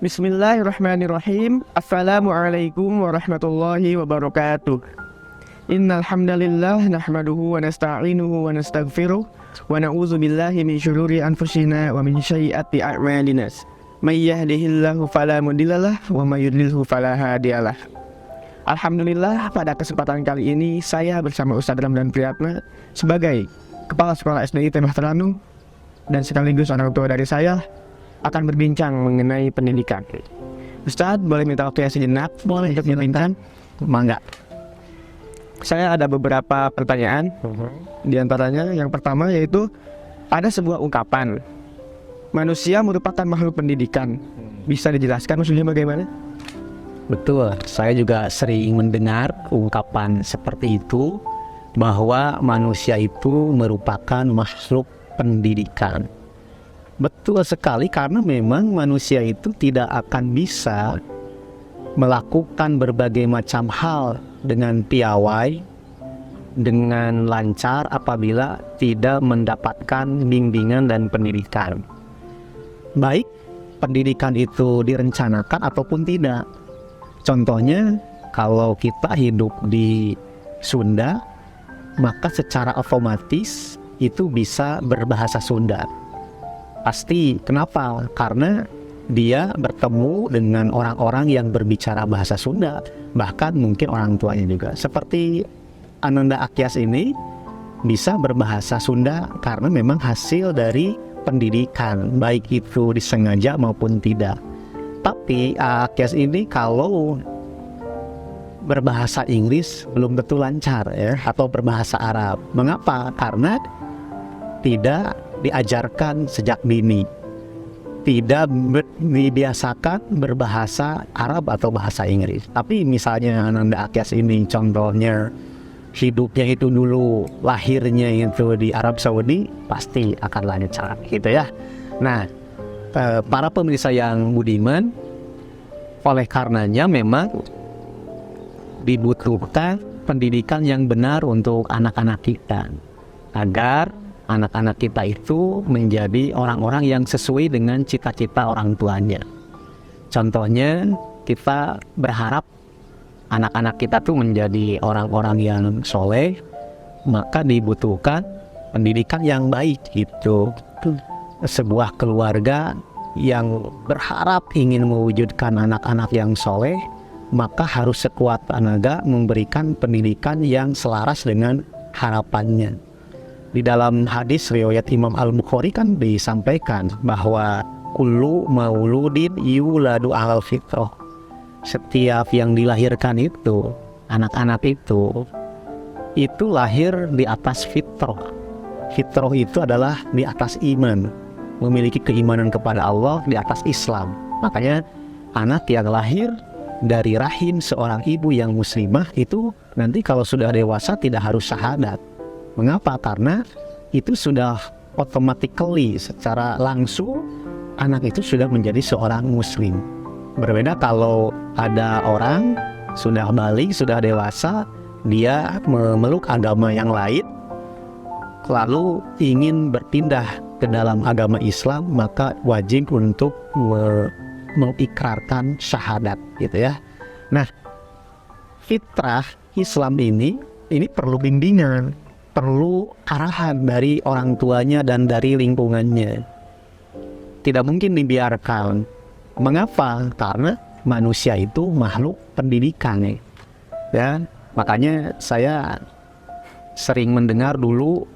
Bismillahirrahmanirrahim. Assalamualaikum warahmatullahi wabarakatuh. Innal hamdalillah nahmaduhu wa nasta'inuhu wa nastaghfiruh wa na'udzu billahi min syururi anfusina wa min sayyiati a'malina. May yahdihillahu fala mudhillalah wa may yudlilhu fala hadiyalah. Alhamdulillah, pada kesempatan kali ini saya bersama Ustadz Ramdan Priyatna sebagai Kepala Sekolah SDI Tembah Teranu dan sekaligus orang tua dari saya akan berbincang mengenai pendidikan. Ustadz, boleh minta waktu sejenak? Boleh untuk berbincang? Mangga. Saya ada beberapa pertanyaan. Di antaranya yang pertama yaitu ada sebuah ungkapan, manusia merupakan makhluk pendidikan. Bisa dijelaskan maksudnya bagaimana? Betul, saya juga sering mendengar ungkapan seperti itu, bahwa manusia itu merupakan makhluk pendidikan. Betul sekali, karena memang manusia itu tidak akan bisa melakukan berbagai macam hal dengan piawai, dengan lancar apabila tidak mendapatkan bimbingan dan pendidikan. Baik pendidikan itu direncanakan ataupun tidak. Contohnya, kalau kita hidup di Sunda, maka secara otomatis itu bisa berbahasa Sunda. Pasti, kenapa? Karena dia bertemu dengan orang-orang yang berbicara bahasa Sunda, bahkan mungkin orang tuanya juga. Seperti Ananda Akyas ini bisa berbahasa Sunda karena memang hasil dari pendidikan, baik itu disengaja maupun tidak. Tapi Akyas ini kalau berbahasa Inggris belum tentu lancar ya, atau berbahasa Arab. Mengapa? Karena tidak diajarkan sejak dini, tidak dibiasakan berbahasa Arab atau bahasa Inggris. Tapi misalnya Ananda Akyas ini contohnya hidupnya itu dulu, lahirnya itu di Arab Saudi, pasti akan lancar gitu ya. Nah, para pemirsa yang budiman, oleh karenanya memang dibutuhkan pendidikan yang benar untuk anak-anak kita, agar anak-anak kita itu menjadi orang-orang yang sesuai dengan cita-cita orang tuanya. Contohnya, kita berharap anak-anak kita tuh menjadi orang-orang yang soleh, maka dibutuhkan pendidikan yang baik gitu. Sebuah keluarga yang berharap ingin mewujudkan anak-anak yang soleh, maka harus sekuat tenaga memberikan pendidikan yang selaras dengan harapannya. Di dalam hadis riwayat Imam Al-Bukhari kan disampaikan bahwa kullu mauludin yuladu alal fitrah. Setiap yang dilahirkan itu, anak-anak itu lahir di atas fitrah. Fitrah itu adalah di atas iman, memiliki keimanan kepada Allah, di atas Islam. Makanya anak yang lahir dari rahim seorang ibu yang muslimah itu nanti kalau sudah dewasa tidak harus syahadat. Mengapa? Karena itu sudah automatically, secara langsung anak itu sudah menjadi seorang muslim. Berbeda kalau ada orang sudah balik, sudah dewasa, dia memeluk agama yang lain, lalu ingin berpindah ke dalam agama Islam, maka wajib untuk mengikrarkan syahadat gitu ya. Nah, fitrah Islam ini perlu bimbingan, perlu arahan dari orang tuanya dan dari lingkungannya. Tidak mungkin dibiarkan. Mengapa? Karena manusia itu makhluk pendidikan ya. Makanya saya sering mendengar dulu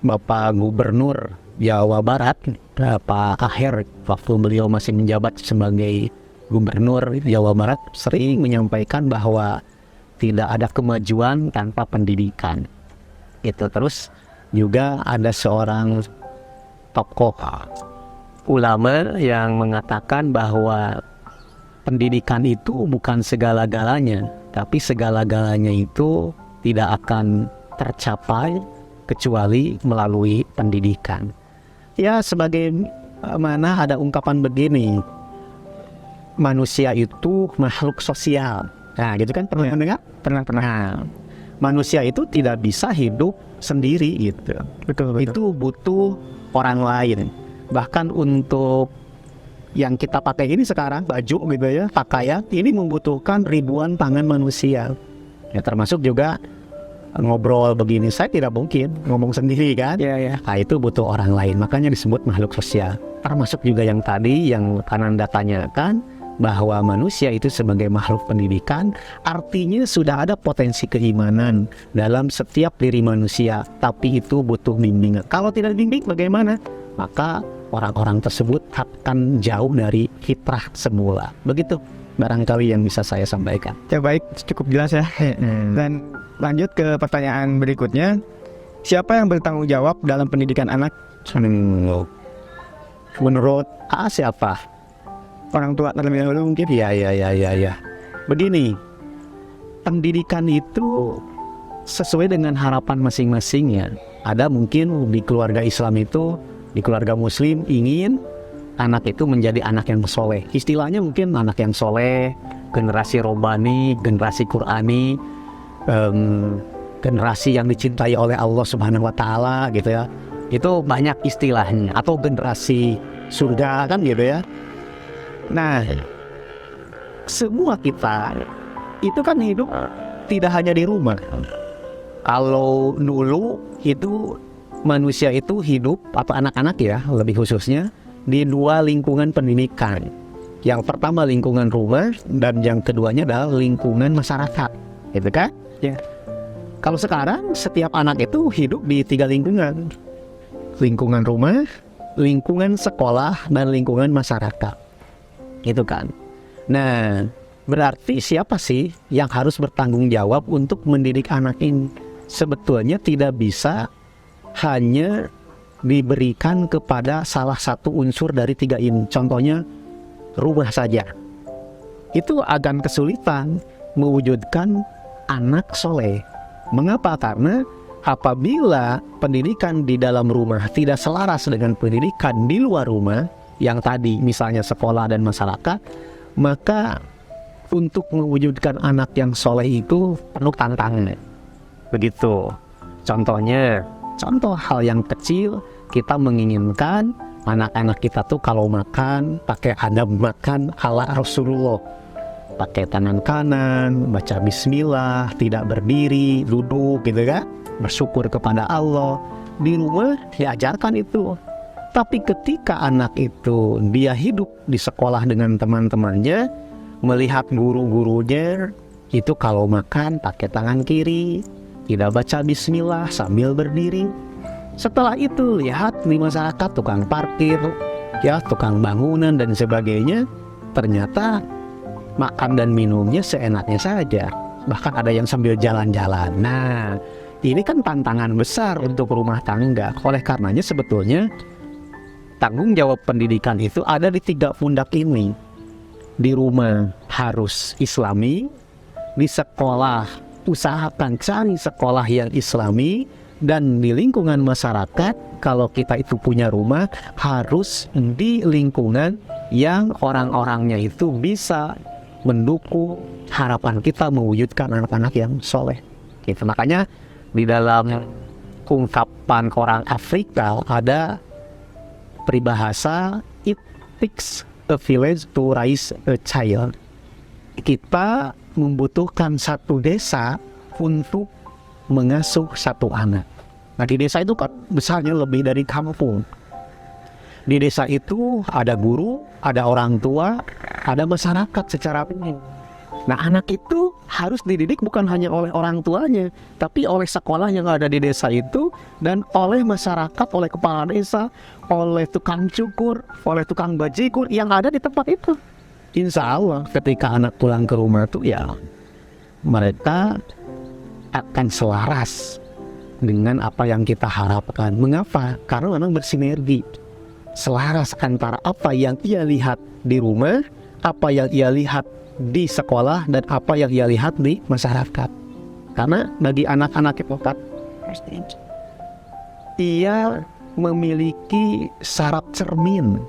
Bapak Gubernur Jawa Barat, Pak Aher, waktu beliau masih menjabat sebagai Gubernur Jawa Barat, sering menyampaikan bahwa tidak ada kemajuan tanpa pendidikan. Itu terus juga ada seorang tokoh ulama yang mengatakan bahwa pendidikan itu bukan segala-galanya, tapi segala-galanya itu tidak akan tercapai kecuali melalui pendidikan. Ya, sebagai mana ada ungkapan begini, manusia itu makhluk sosial. Nah, gitu kan, pernah mendengar? Pernah. Manusia itu tidak bisa hidup sendiri gitu. Betul. Itu butuh orang lain. Bahkan untuk yang kita pakai ini sekarang, baju gitu ya, pakaian, ini membutuhkan ribuan tangan manusia. Ya termasuk juga ngobrol begini, saya tidak mungkin ngomong sendiri kan. Nah itu butuh orang lain, makanya disebut makhluk sosial. Termasuk juga yang tadi yang Ananda tanyakan, bahwa manusia itu sebagai makhluk pendidikan, artinya sudah ada potensi keimanan dalam setiap diri manusia, tapi itu butuh bimbingan. Kalau tidak dibimbing bagaimana? Maka orang-orang tersebut akan jauh dari fitrah semula. Begitu barangkali yang bisa saya sampaikan. Ya baik, cukup jelas ya. Dan lanjut ke pertanyaan berikutnya. Siapa yang bertanggung jawab dalam pendidikan anak? Menurut siapa? Orang tua terlebih dahulu mungkin. Ya. Begini, pendidikan itu sesuai dengan harapan masing-masing ya. Ada mungkin di keluarga Islam itu, di keluarga Muslim ingin anak itu menjadi anak yang soleh. Istilahnya mungkin anak yang soleh, generasi robani, generasi Qurani, generasi yang dicintai oleh Allah Subhanahu Wa Taala gitu ya. Itu banyak istilahnya. Atau generasi surga kan gitu ya. Nah, semua kita itu kan hidup tidak hanya di rumah. Kalau dulu itu manusia itu hidup, atau anak-anak ya lebih khususnya, di dua lingkungan pendidikan. Yang pertama lingkungan rumah, dan yang keduanya adalah lingkungan masyarakat, gitu kan? Ya. Kalau sekarang setiap anak itu hidup di tiga lingkungan: lingkungan rumah, lingkungan sekolah, dan lingkungan masyarakat. Itu kan. Nah, berarti siapa sih yang harus bertanggung jawab untuk mendidik anak ini? Sebetulnya tidak bisa hanya diberikan kepada salah satu unsur dari tiga ini. Contohnya rumah saja. Itu akan kesulitan mewujudkan anak soleh. Mengapa? Karena apabila pendidikan di dalam rumah tidak selaras dengan pendidikan di luar rumah, yang tadi misalnya sekolah dan masyarakat, maka untuk mewujudkan anak yang soleh itu penuh tantangan. Begitu. Contoh hal yang kecil, kita menginginkan anak-anak kita tuh kalau makan pakai adab makan ala Rasulullah, pakai tangan kanan, baca bismillah, tidak berdiri, duduk gitu kan, bersyukur kepada Allah. Di rumah diajarkan itu. Tapi ketika anak itu dia hidup di sekolah dengan teman-temannya, melihat guru-gurunya itu kalau makan pakai tangan kiri, tidak baca bismillah sambil berdiri. Setelah itu lihat di masyarakat tukang parkir, ya tukang bangunan dan sebagainya, ternyata makan dan minumnya seenaknya saja. Bahkan ada yang sambil jalan-jalan. Nah, ini kan tantangan besar untuk rumah tangga. Oleh karenanya sebetulnya tanggung jawab pendidikan itu ada di tiga pundak ini. Di rumah harus Islami, di sekolah usahakan cari sekolah yang Islami, dan di lingkungan masyarakat kalau kita itu punya rumah harus di lingkungan yang orang-orangnya itu bisa mendukung harapan kita mewujudkan anak-anak yang soleh. Gitu. Makanya di dalam ungkapan orang Afrika ada peribahasa, it takes a village to raise a child. Kita membutuhkan satu desa untuk mengasuh satu anak. Nah di desa itu kan besarnya lebih dari kampung. Di desa itu ada guru, ada orang tua, ada masyarakat secara umum. Nah anak itu harus dididik bukan hanya oleh orang tuanya, tapi oleh sekolah yang ada di desa itu, dan oleh masyarakat, oleh kepala desa, oleh tukang cukur, oleh tukang bajigur yang ada di tempat itu. Insya Allah ketika anak pulang ke rumah itu ya mereka akan selaras dengan apa yang kita harapkan. Mengapa? Karena memang bersinergi, selaras antara apa yang ia lihat di rumah, apa yang ia lihat di sekolah, dan apa yang ia lihat di masyarakat. Karena bagi anak-anak itu kan ia memiliki saraf cermin,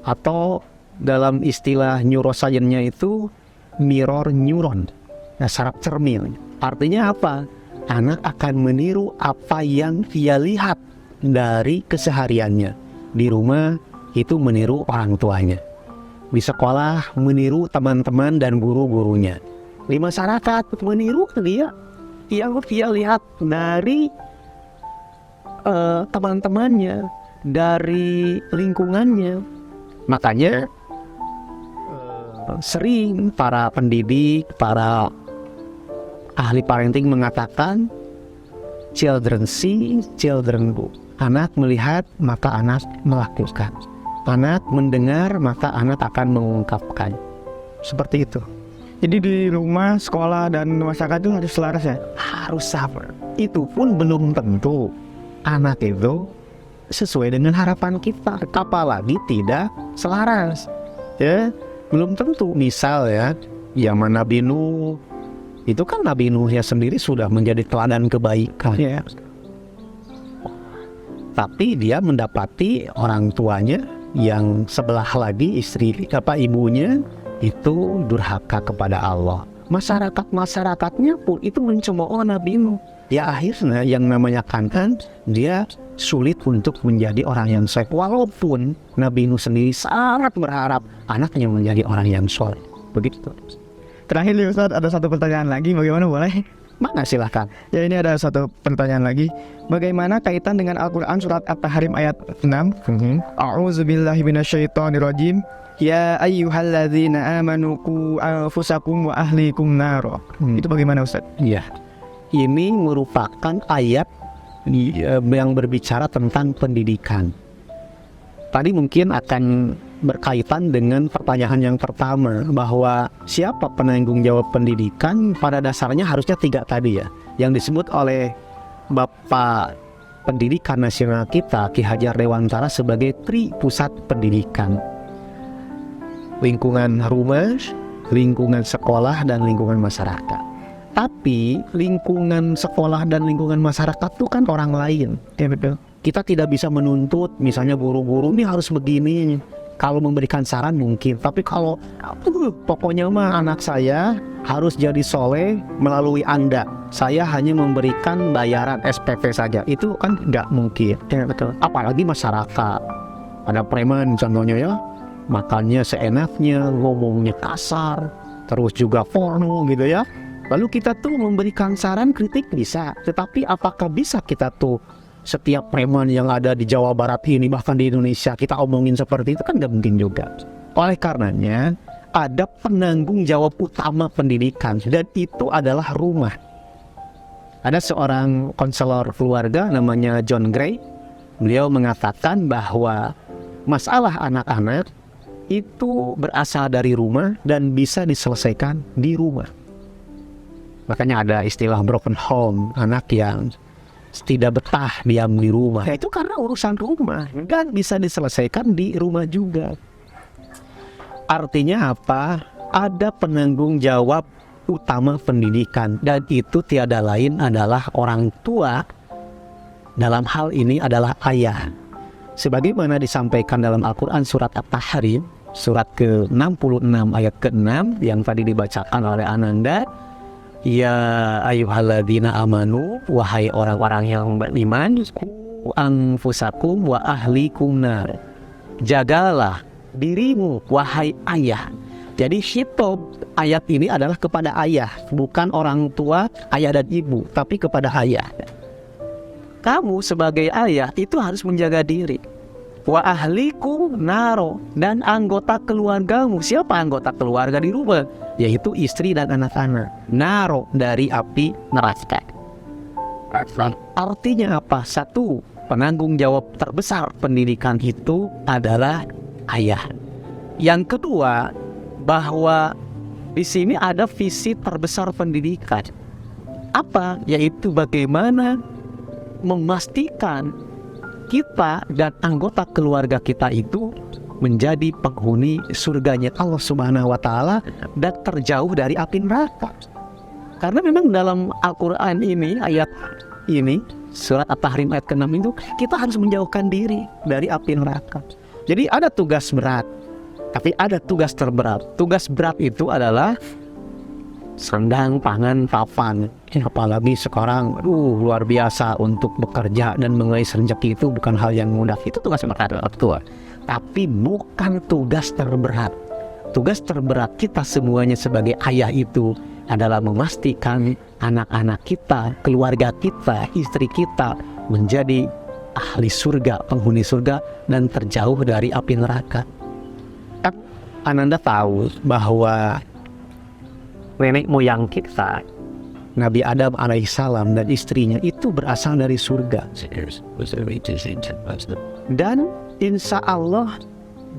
atau dalam istilah neuroscience-nya itu mirror neuron. Nah, saraf cermin artinya apa? Anak akan meniru apa yang ia lihat dari kesehariannya. Di rumah itu meniru orang tuanya. Di sekolah meniru teman-teman dan guru-gurunya. Di masyarakat meniru dia lihat dari teman-temannya, dari lingkungannya. Makanya sering para pendidik, para ahli parenting mengatakan children see, children do. Anak melihat maka anak melakukan. Anak mendengar maka anak akan mengungkapkan. Seperti itu. Jadi di rumah, sekolah, dan masyarakat itu harus selaras ya? Harus sama. Itu pun belum tentu anak itu sesuai dengan harapan kita, apalagi tidak selaras. Ya, belum tentu. Misal ya, zaman Nabi Nuh, itu kan Nabi Nuh ya sendiri sudah menjadi teladan kebaikan. Iya. Tapi dia mendapati orang tuanya yang sebelah lagi, ibunya itu durhaka kepada Allah. Masyarakatnya pun itu mencemooh Nabi Nuh. Ya akhirnya yang namanya Kan'an, dia sulit untuk menjadi orang yang soleh. Walaupun Nabi Nuh sendiri sangat berharap anaknya menjadi orang yang soleh. Begitu. Terakhir nih Ustadz, ada satu pertanyaan lagi, bagaimana boleh? Mana silahkan. Ya, ini ada satu pertanyaan lagi. Bagaimana kaitan dengan Al-Quran surat At-Tahrim ayat 6? A'udzubillahi minasyaitonirrajim. Ya ayyuhalladzina amanu qu anfusakum wa ahlikum naro. Itu bagaimana Ustaz? Iya. Ini merupakan ayat yang berbicara tentang pendidikan. Tadi mungkin akan berkaitan dengan pertanyaan yang pertama, bahwa siapa penanggung jawab pendidikan. Pada dasarnya harusnya 3 tadi ya, yang disebut oleh Bapak Pendidikan Nasional kita Ki Hajar Dewantara sebagai Tri Pusat Pendidikan. Lingkungan rumah, lingkungan sekolah, dan lingkungan masyarakat. Tapi lingkungan sekolah dan lingkungan masyarakat itu kan orang lain. Ya betul. Kita tidak bisa menuntut misalnya guru-guru ini harus begini. Kalau memberikan saran mungkin, tapi kalau pokoknya mah anak saya harus jadi soleh melalui Anda, saya hanya memberikan bayaran SPP saja, itu kan nggak mungkin. Ya betul. Apalagi masyarakat, ada preman contohnya ya, makannya seenaknya, ngomongnya kasar, terus juga porno gitu ya. Lalu kita tuh memberikan saran, kritik bisa, tetapi apakah bisa kita tuh setiap preman yang ada di Jawa Barat ini, bahkan di Indonesia, kita omongin seperti itu? Kan nggak mungkin juga. Oleh karenanya ada penanggung jawab utama pendidikan, dan itu adalah rumah. Ada seorang konselor keluarga namanya John Gray. Beliau mengatakan bahwa masalah anak-anak itu berasal dari rumah dan bisa diselesaikan di rumah. Makanya ada istilah broken home, anak yang tidak betah diam di rumah. Ya, itu karena urusan rumah, kan bisa diselesaikan di rumah juga. Artinya apa? Ada penanggung jawab utama pendidikan, dan itu tiada lain adalah orang tua. Dalam hal ini adalah ayah. Sebagaimana disampaikan dalam Al-Quran surat At-Tahrim, surat ke-66 ayat ke-6 yang tadi dibacakan oleh Ananda. Ya ayyuhalladzina amanu, wahai orang-orang yang beriman, anfusakum wa ahlikum nar. Jagalah dirimu wahai ayah. Jadi hitop ayat ini adalah kepada ayah, bukan orang tua, ayah dan ibu, tapi kepada ayah. Kamu sebagai ayah itu harus menjaga diri. Wa ahlikum naro, dan anggota keluargamu. Siapa anggota keluarga di rumah? Yaitu istri dan anak-anak. Naro, dari api neraka. Artinya apa? Satu, penanggung jawab terbesar pendidikan itu adalah ayah. Yang kedua, bahwa di sini ada visi terbesar pendidikan. Apa? Yaitu bagaimana memastikan kita dan anggota keluarga kita itu menjadi penghuni surganya Allah Subhanahu wa Ta'ala dan terjauh dari api neraka. Karena memang dalam Al-Quran ini, ayat ini, surat At-Tahrim ayat ke-6 itu, kita harus menjauhkan diri dari api neraka. Jadi ada tugas berat, tapi ada tugas terberat. Tugas berat itu adalah sandang, pangan, papan. Apalagi sekarang, luar biasa untuk bekerja dan mengais rezeki itu bukan hal yang mudah. Itu tugas berat orang tua. tapi bukan tugas terberat. Tugas terberat kita semuanya sebagai ayah itu adalah memastikan anak-anak kita, keluarga kita, istri kita menjadi ahli surga, penghuni surga, dan terjauh dari api neraka. Ananda tahu bahwa nenek moyang kita, Nabi Adam alaihissalam dan istrinya itu berasal dari surga. Dan insya Allah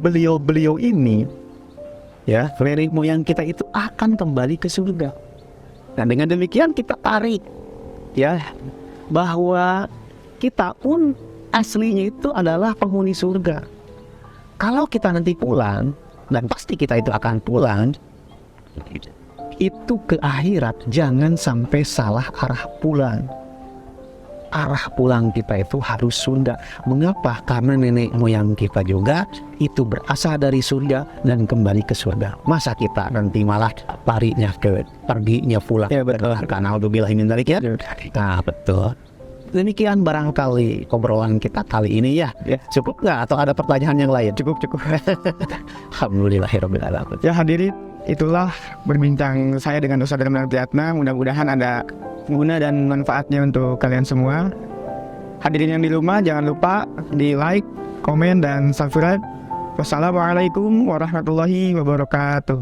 beliau-beliau ini, ya, nenek moyang kita itu akan kembali ke surga. Nah, dengan demikian kita tarik, ya, bahwa kita pun aslinya itu adalah penghuni surga. Kalau kita nanti pulang, dan pasti kita itu akan pulang, itu ke akhirat, jangan sampai salah arah pulang. Arah pulang kita itu harus surga. Mengapa? Karena nenek moyang kita juga itu berasal dari surga dan kembali ke surga. Masa kita nanti malah perginya pulang? Ya betul. Karena alhamdulillah min dzalik, ya. Nah betul. Demikian barangkali obrolan kita kali ini, ya. Cukup nggak? Atau ada pertanyaan yang lain? Cukup. Alhamdulillahirabbil alamin. Ya hadirin, itulah berbincang saya dengan Ustaz Ramdan Priyatna. Mudah-mudahan ada guna dan manfaatnya untuk kalian semua. Hadirin yang di rumah, jangan lupa di like, komen, dan subscribe. Wassalamualaikum warahmatullahi wabarakatuh.